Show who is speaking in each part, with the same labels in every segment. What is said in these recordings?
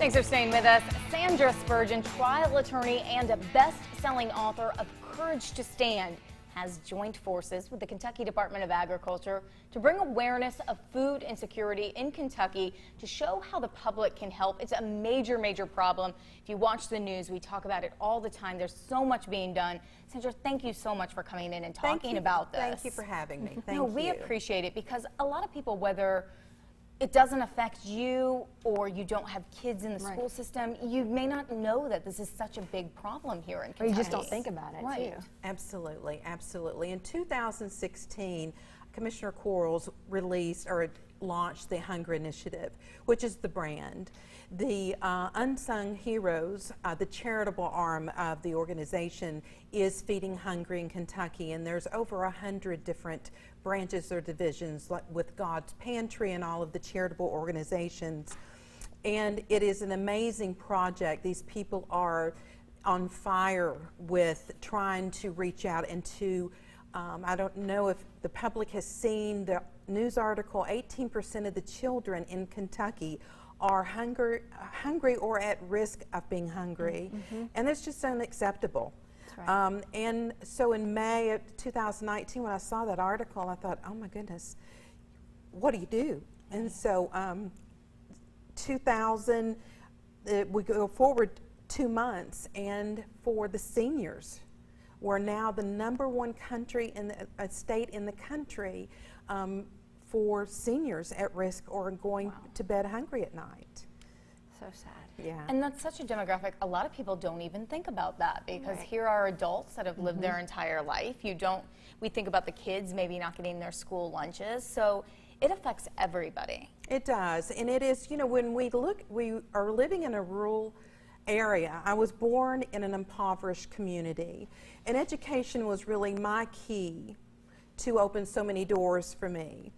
Speaker 1: Thanks for staying with us. Sandra Spurgeon, trial attorney and a best-selling author of Courage to Stand, has joined forces with the Kentucky Department of Agriculture to bring awareness of food insecurity in Kentucky to show how the public can help. It's a major, major problem. If you watch the news, we talk about it all the time. There's so much being done. Sandra, thank you so much for coming in and talking about this.
Speaker 2: Thank you for having me. Thank
Speaker 1: no,
Speaker 2: you.
Speaker 1: we appreciate it because a lot of people, whether it doesn't affect you or you don't have kids in the school system, you may not know that this is such a big problem here in Kentucky.
Speaker 3: Or you just don't think about it, too.
Speaker 2: Absolutely, absolutely. In 2016, Commissioner Quarles released or launched the Hunger Initiative, which is the brand. The Unsung Heroes, the charitable arm of the organization, is Feeding Hungry in Kentucky, and there's over 100 different branches or divisions, like with God's Pantry and all of the charitable organizations. And it is an amazing project. These people are on fire with trying to reach out and to, I don't know if the public has seen the news article, 18% of the children in Kentucky are hungry or at risk of being hungry. And it's just unacceptable.
Speaker 3: Right.
Speaker 2: And so in May of 2019, when I saw that article, I thought, oh my goodness, what do you do? And so we go forward 2 months, and for the seniors, we're now the #1 country in the state in the country for seniors at risk or going to bed hungry at night.
Speaker 3: So sad.
Speaker 2: Yeah.
Speaker 1: And that's such a demographic. A lot of people don't even think about that because here are adults that have lived their entire life. We think about the kids maybe not getting their school lunches. So it affects everybody.
Speaker 2: It does. And it is, you know, when we are living in a rural area. I was born in an impoverished community, and education was really my key to open so many doors for me.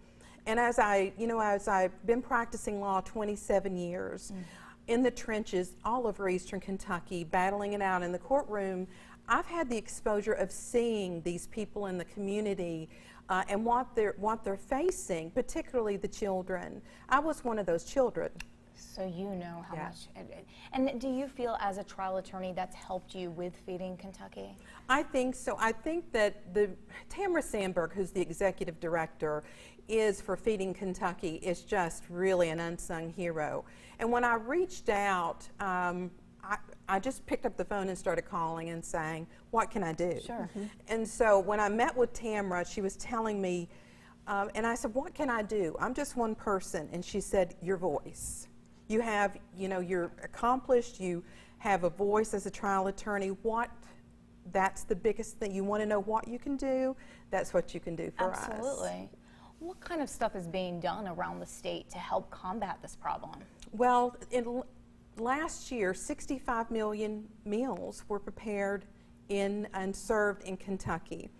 Speaker 2: And as I've been practicing law 27 years, in the trenches all over eastern Kentucky, battling it out in the courtroom, I've had the exposure of seeing these people in the community and what they're facing, particularly the children. I was one of those children.
Speaker 1: So you know how much. And do you feel as a trial attorney that's helped you with Feeding Kentucky?
Speaker 2: I think so. I think that Sandra Spurgeon, who's the executive director, is for Feeding Kentucky, is just really an unsung hero. And when I reached out, I just picked up the phone and started calling and saying, what can I do?
Speaker 1: Sure.
Speaker 2: And so when I met with Tamara, she was telling me, and I said, what can I do? I'm just one person. And she said, your voice. You have, you're accomplished, you have a voice as a trial attorney. That's the biggest thing. You want to know what you can do, that's what you can do for us.
Speaker 1: Absolutely. What kind of stuff is being done around the state to help combat this problem?
Speaker 2: Well, last year, 65 million meals were prepared and served in Kentucky.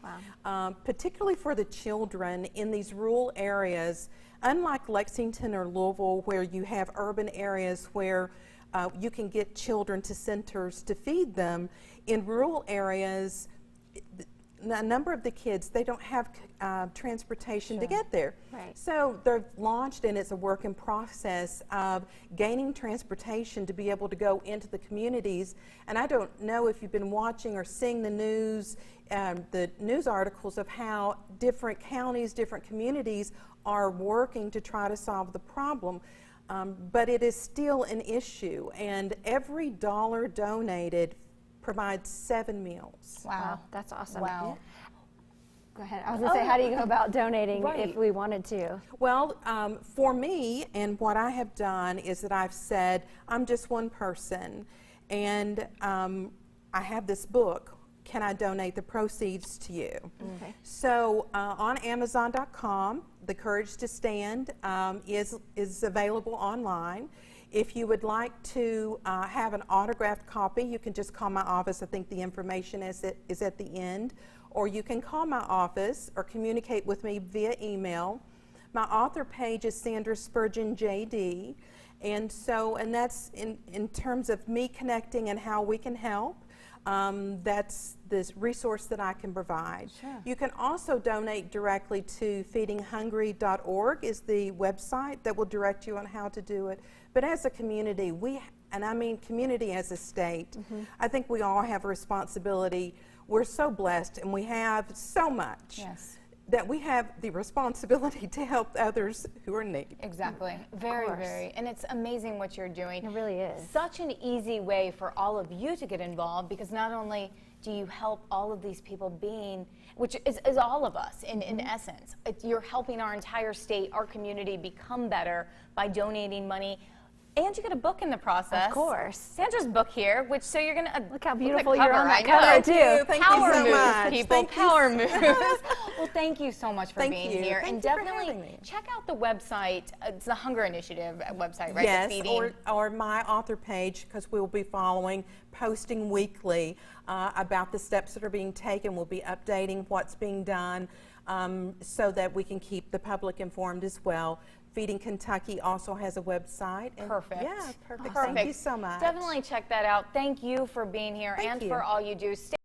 Speaker 3: Wow.
Speaker 2: Particularly for the children in these rural areas, unlike Lexington or Louisville, where you have urban areas where you can get children to centers to feed them. In rural areas, a number of the kids, they don't have transportation to get there.
Speaker 3: Right.
Speaker 2: So they've launched, and it's a work in process of gaining transportation to be able to go into the communities. And I don't know if you've been watching or seeing the news articles of how different counties, different communities are working to try to solve the problem. But it is still an issue, and every dollar donated provides 7 meals.
Speaker 1: Wow.
Speaker 3: That's awesome.
Speaker 1: Wow.
Speaker 3: Go ahead. I was going to say, how do you go about donating if we wanted to?
Speaker 2: Well, for me, and what I have done is that I've said, I'm just one person, and I have this book, Can I Donate the Proceeds to You?
Speaker 3: Okay.
Speaker 2: So on Amazon.com, The Courage to Stand is available online. If you would like to have an autographed copy, you can just call my office. I think the information is at the end. Or you can call my office or communicate with me via email. My author page is Sandra Spurgeon JD. And that's in terms of me connecting and how we can help. That's this resource that I can provide.
Speaker 1: Sure.
Speaker 2: You can also donate directly to feedinghungry.org is the website that will direct you on how to do it. But as a community, we and I mean community as a state. I think we all have a responsibility. We're so blessed and we have so much.
Speaker 1: Yes.
Speaker 2: That we have the responsibility to help others who are in need.
Speaker 1: Exactly. Very, very. And it's amazing what you're doing.
Speaker 3: It really is.
Speaker 1: Such an easy way for all of you to get involved, because not only do you help all of these people being, which is all of us in essence, you're helping our entire state, our community become better by donating money. And you get a book in the process.
Speaker 3: Of course.
Speaker 1: Sandra's book here, which, so you're going to...
Speaker 3: Look how beautiful you're on that
Speaker 1: I know.
Speaker 3: cover, too.
Speaker 2: Thank
Speaker 1: Power
Speaker 2: you so
Speaker 1: moves,
Speaker 2: much.
Speaker 1: people.
Speaker 2: Thank you
Speaker 1: Power
Speaker 2: so-
Speaker 1: moves. Well, thank you so much for
Speaker 2: Thank
Speaker 1: being
Speaker 2: you.
Speaker 1: here.
Speaker 2: Thank
Speaker 1: And
Speaker 2: you for
Speaker 1: definitely
Speaker 2: having me.
Speaker 1: check out the website. It's the Hunger Initiative website, right?
Speaker 2: Yes,
Speaker 1: The feeding.
Speaker 2: or my author page, because we will be posting weekly about the steps that are being taken. We'll be updating what's being done so that we can keep the public informed as well. Feeding Kentucky also has a website. and-
Speaker 1: Perfect.
Speaker 2: Yeah, perfect.
Speaker 1: Perfect.
Speaker 2: Thank you so much.
Speaker 1: Definitely check that out. Thank you for being here
Speaker 2: Thank
Speaker 1: and
Speaker 2: you.
Speaker 1: for all you do.